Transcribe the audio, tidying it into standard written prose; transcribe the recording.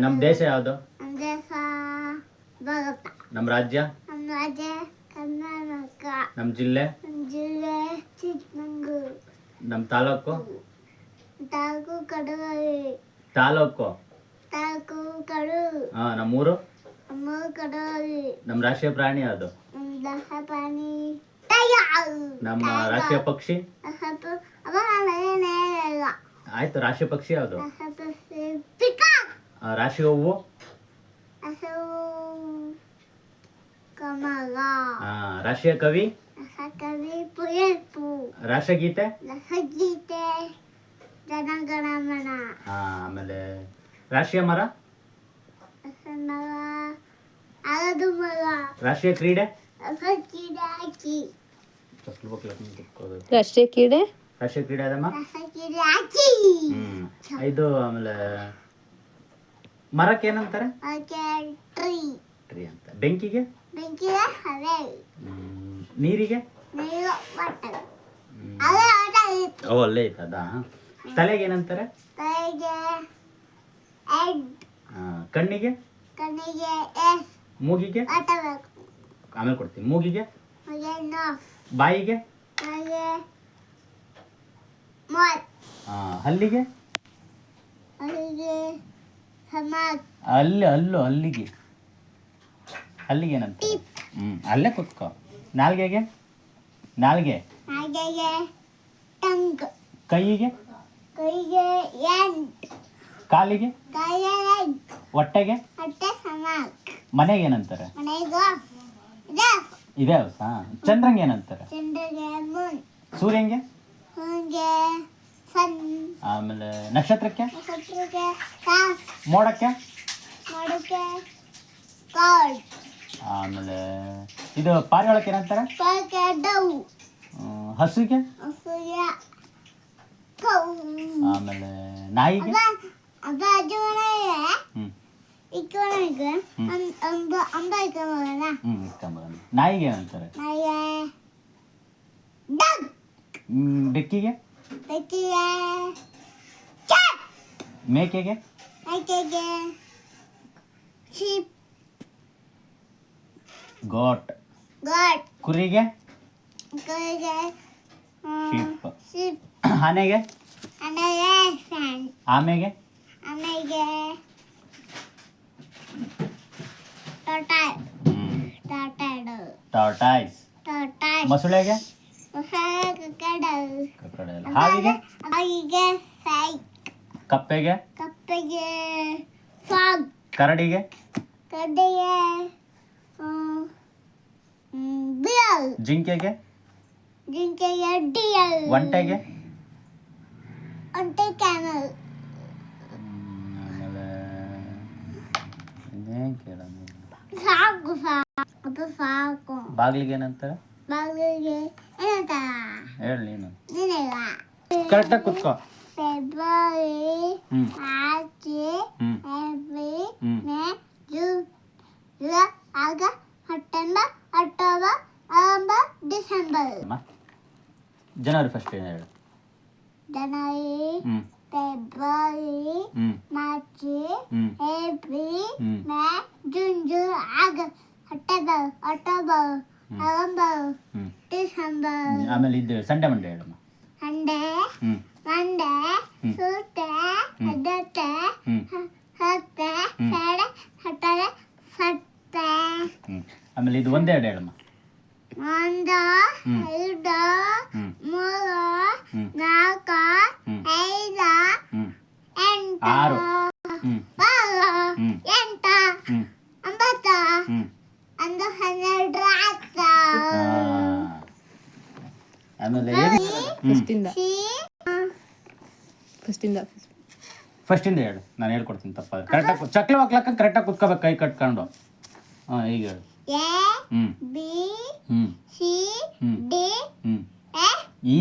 ನಮ್ಮ ದೇಶ ಯಾವುದು? ನಮ್ಮ ರಾಜ್ಯ? ನಮ್ಮ ಜಿಲ್ಲೆ? ನಮ್ಮ ತಾಲೂಕು? ತಾಲೂಕು? ನಮ್ಮ ಊರು? ನಮ್ಮ ರಾಷ್ಟ್ರೀಯ ಪ್ರಾಣಿ ಯಾವುದು? ನಮ್ಮ ರಾಷ್ಟ್ರೀಯ ಪಕ್ಷಿ? ಆಯ್ತು, ರಾಷ್ಟ್ರೀಯ ಪಕ್ಷಿ ಯಾವುದು? ರಾಷ್ಟ್ರೀಯ ಹೂವು? ರಾಷ್ಟ್ರೀಯ ಕವಿ? ರಾಷ್ಟ್ರಗೀತೆ? ಆಮೇಲೆ ರಾಷ್ಟ್ರೀಯ ಮರ? ರಾಷ್ಟ್ರೀಯ ಕ್ರೀಡೆ? ರಾಷ್ಟ್ರೀಯ ಕ್ರೀಡೆ? ರಾಷ್ಟ್ರೀಯ ಕ್ರೀಡೆ ಅದಮ್ಮ. ಇದು ಆಮೇಲೆ ಮರಕ್ಕೆ ಏನಂತಾರೆ? ಟ್ರೀ ಅಂತ. ಬೆಂಕಿಗೆ? ನೀರಿಗೆ? ಓ, ಅಲ್ಲೇ ಐತದ. ತಲೆಗೆ ಏನಂತಾರೆ? ಕಣ್ಣಿಗೆ? ಮೂಗಿಗೆ? ಆಮೇಲೆ ಕೊಡ್ತೀನಿ. ಮೂಗಿಗೆ? ಬಾಯಿಗೆ? ಹಲ್ಲಿಗೆ? ಅಲ್ಲಿಗೆ ಏನಂತ? ಅಲ್ಲೇ ಕುತ್ಕೋ. ನಾಲ್ಗೆಗೆ? ನಾಲ್ಗೆ? ಕೈಗೆ? ಕಾಲಿಗೆ? ಹೊಟ್ಟೆಗೆ? ಮನೆಗೆ ಏನಂತಾರೆ? ಇದೆ. ಚಂದ್ರಂಗೆ ಏನಂತಾರೆ? ಸೂರ್ಯಂಗೆ? ಆಮೇಲೆ ನಕ್ಷತ್ರಕ್ಕೆ? ಮೋಡಕ್ಕೆ? ಆಮೇಲೆ ಇದು ಪಾರಿವಾಳಕ್ಕೆ ಏನಂತಾರೆ? ಹಸುಗೆ? ಆಮೇಲೆ ನಾಯಿಗೆ? ನಾಯಿಗೆ ಏನಂತಾರೆ? ಬೆಕ್ಕಿಗೆ? ಮೇಕೆಗೆ? ಗೋಟ್. ಕುರಿಗೆ? ಶೀಪ್. ಆನೆಗೆ? ಆಮೆಗೆ? ಟಾರ್ಟಾಯ್ಸ್. ಮೊಸಳೆಗೆ? ಹಾವಿಗೆ? ಕಪ್ಪೆಗೆ? ಕರಡಿಗೆ? ಜಿಂಕೆಗೆ? ಒಂಟೆಗೆ? ಬಾಗಿಲಿಗೆ ಏನಂತಾರೆ? ಹೇಳಿ ನೀನು. ಕರೆಕ್ಟಾಗಿ ಕುತ್ಕೋ. ಜನವರಿ ಫಸ್ಟ್ ಏನು ಹೇಳು? February, March, April, May, June, August, October, November, December. ಆಮೇಲೆ ಇದು ಸಂಡೆ ಮಂಡೇ ಹೇಳಮ್ಮ. Sunday, Monday, Tuesday, Wednesday, Thursday, Friday, Saturday, Sunday. ಆಮೇಲೆ ಇದು ಒಂದೇ ಎರಡು ಹೇಳಮ್ಮ. 1, 2, 3, 4, 5, 6, 7, 8, 9, 10, 11, 12. ಫಸ್ಟಿಂದ ಹೇಳು, ನಾನು ಹೇಳ್ಕೊಡ್ತೀನಿ. ತಪ್ಪ ಕರೆಕ್ಟಾಗಿ ಚಕ್ಲಿ ಹಾಕ್ಲಕ್ಕ ಕರೆಕ್ಟಾಗಿ ಕುತ್ಕೋಬೇಕು, ಕೈ ಕಟ್ಕೊಂಡು. ಈಗ ಹೇಳು. A, B, C, D, E,